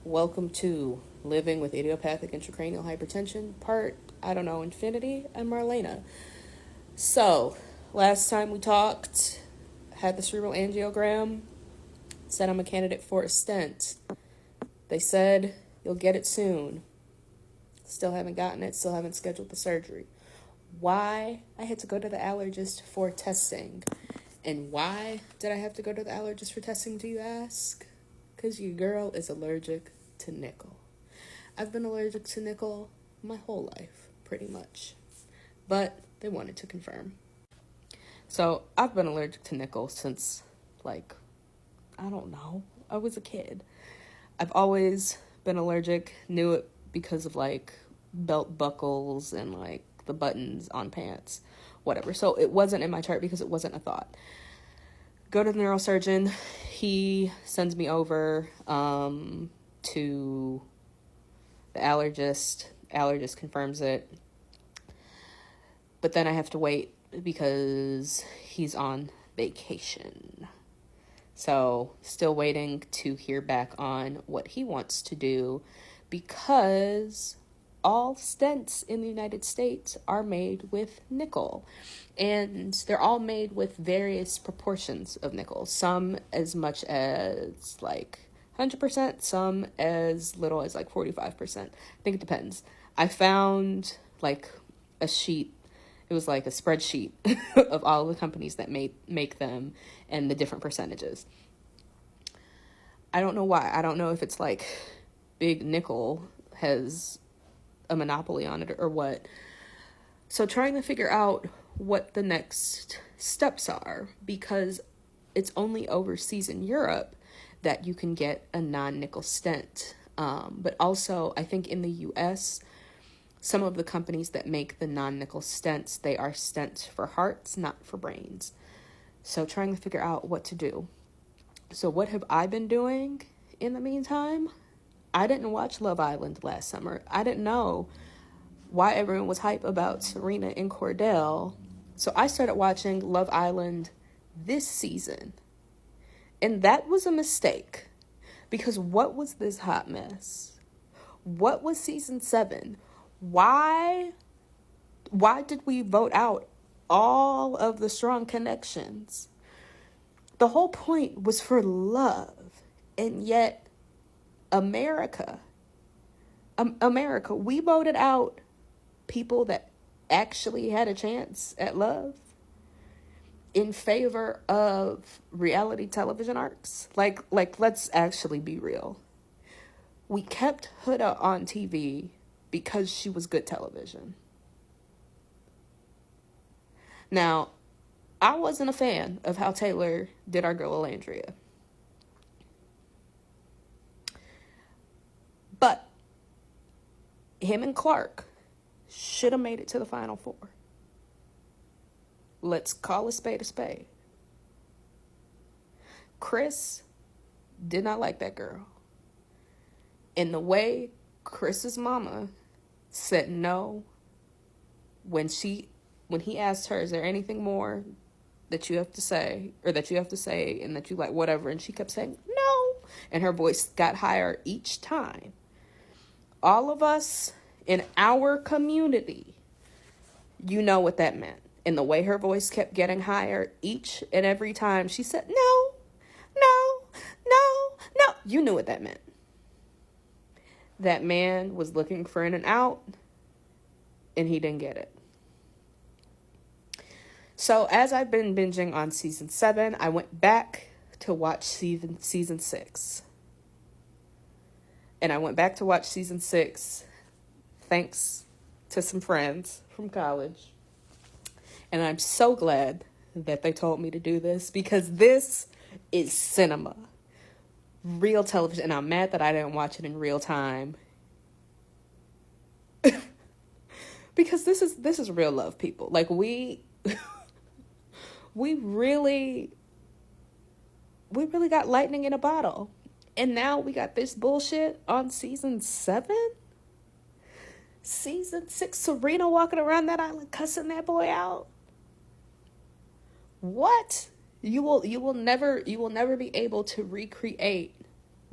Welcome to Living with Idiopathic Intracranial Hypertension, part, infinity. I'm Marlena. So, last time we talked, had the cerebral angiogram, said I'm a candidate for a stent. They said, you'll get it soon. Still haven't gotten it, still haven't scheduled the surgery. Why? I had to go to the allergist for testing. And why did I have to go to the allergist for testing, do you ask? Because your girl is allergic to nickel. I've been allergic to nickel my whole life, pretty much. But they wanted to confirm. So I've been allergic to nickel since, I was a kid. I've always been allergic, knew it because of, belt buckles and, the buttons on pants, whatever. So it wasn't in my chart because it wasn't a thought. Go to the neurosurgeon. He sends me over to the allergist. Allergist confirms it. But then I have to wait because he's on vacation. So still waiting to hear back on what he wants to do, because all stents in the United States are made with nickel, and they're all made with various proportions of nickel. Some as much as 100%, some as little as 45%. I think it depends. I found a sheet. It was a spreadsheet of all the companies that make them and the different percentages. I don't know why. I don't know if it's big nickel has a monopoly on it or what. So trying to figure out what the next steps are, because it's only overseas in Europe that you can get a non-nickel stent. But also I think in the US, some of the companies that make the non-nickel stents, they are stents for hearts, not for brains. So trying to figure out what to do. So what have I been doing in the meantime? I didn't watch Love Island last summer. I didn't know why everyone was hype about Serena and Cordell. So I started watching Love Island this season. And that was a mistake. Because what was this hot mess? What was season 7? Why did we vote out all of the strong connections? The whole point was for love. And yet America, we voted out people that actually had a chance at love in favor of reality television arcs. Let's actually be real. We kept Huda on TV because she was good television. Now, I wasn't a fan of how Taylor did our girl Alandria. But him and Clark should have made it to the Final Four. Let's call a spade a spade. Chris did not like that girl. And the way Chris's mama said no when he asked her, is there anything more that you have to say, or that you have to say and that you like, whatever, and she kept saying no, and her voice got higher each time. All of us in our community, you know what that meant. And the way her voice kept getting higher each and every time she said, no, you knew what that meant. That man was looking for in and out, and he didn't get it. So as I've been binging on season 7, I went back to watch season 6. And I went back to watch season 6 thanks to some friends from college. And I'm so glad that they told me to do this, because this is cinema. Real television. And I'm mad that I didn't watch it in real time. Because this is real love, people. We really got lightning in a bottle. And now we got this bullshit on season 7? Season 6, Serena walking around that island cussing that boy out? What? You will never be able to recreate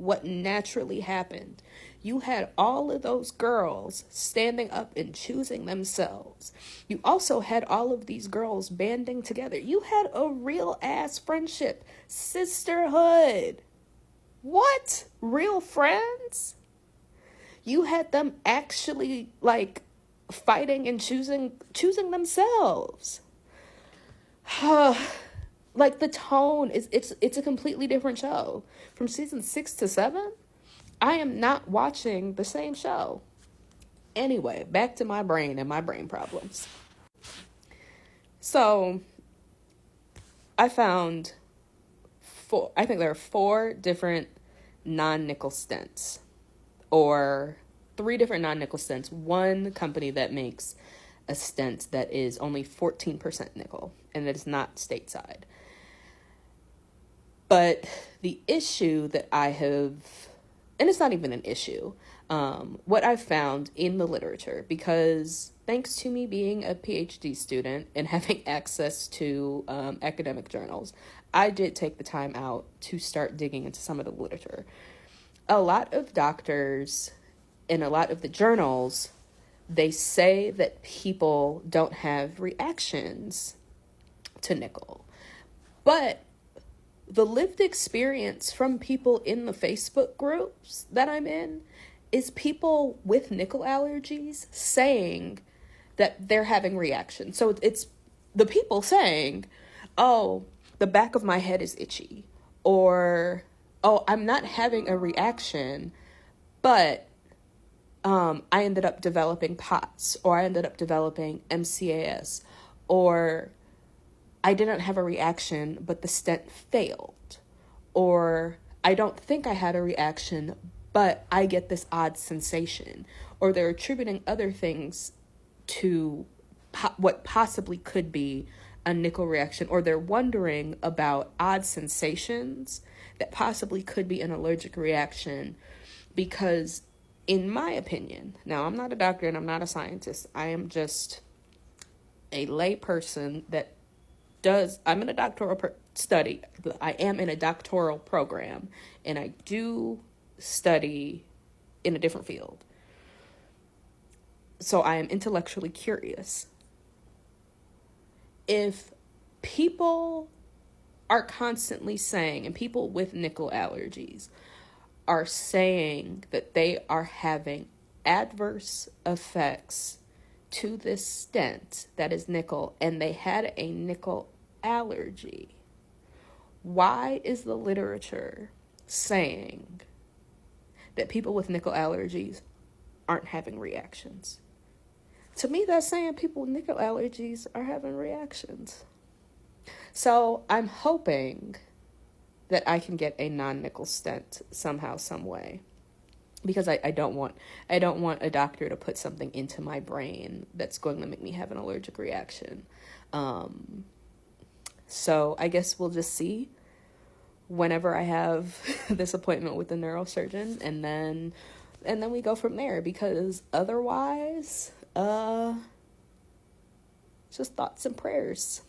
what naturally happened. You had all of those girls standing up and choosing themselves. You also had all of these girls banding together. You had a real ass friendship, sisterhood. What? Real friends? You had them actually like fighting and choosing themselves. Like the tone is it's a completely different show. From season 6 to 7, I am not watching the same show. Anyway, back to my brain and my brain problems. So I found I think there are 4 different non-nickel stents, or 3 different non-nickel stents. One company that makes a stent that is only 14% nickel, and that is not stateside. But the issue that I have, and it's not even an issue, what I've found in the literature, because thanks to me being a PhD student and having access to academic journals, I did take the time out to start digging into some of the literature. A lot of doctors in a lot of the journals, they say that people don't have reactions to nickel. But the lived experience from people in the Facebook groups that I'm in is people with nickel allergies saying that they're having reactions. So it's the people saying, oh, the back of my head is itchy, or, oh, I'm not having a reaction, but I ended up developing POTS, or I ended up developing MCAS, or I didn't have a reaction, but the stent failed, or I don't think I had a reaction, but I get this odd sensation, or they're attributing other things to what possibly could be a nickel reaction, or they're wondering about odd sensations that possibly could be an allergic reaction. Because in my opinion, now I'm not a doctor and I'm not a scientist, I am just a lay person that I'm in a doctoral study. I am in a doctoral program, and I do study in a different field. So I am intellectually curious. If people are constantly saying, and people with nickel allergies are saying that they are having adverse effects to this stent that is nickel, and they had a nickel allergy, why is the literature saying that people with nickel allergies aren't having reactions? To me, that's saying people with nickel allergies are having reactions. So I'm hoping that I can get a non-nickel stent somehow, some way. Because I don't want a doctor to put something into my brain that's going to make me have an allergic reaction. So I guess we'll just see whenever I have this appointment with the neurosurgeon, and then we go from there. Because otherwise, just thoughts and prayers.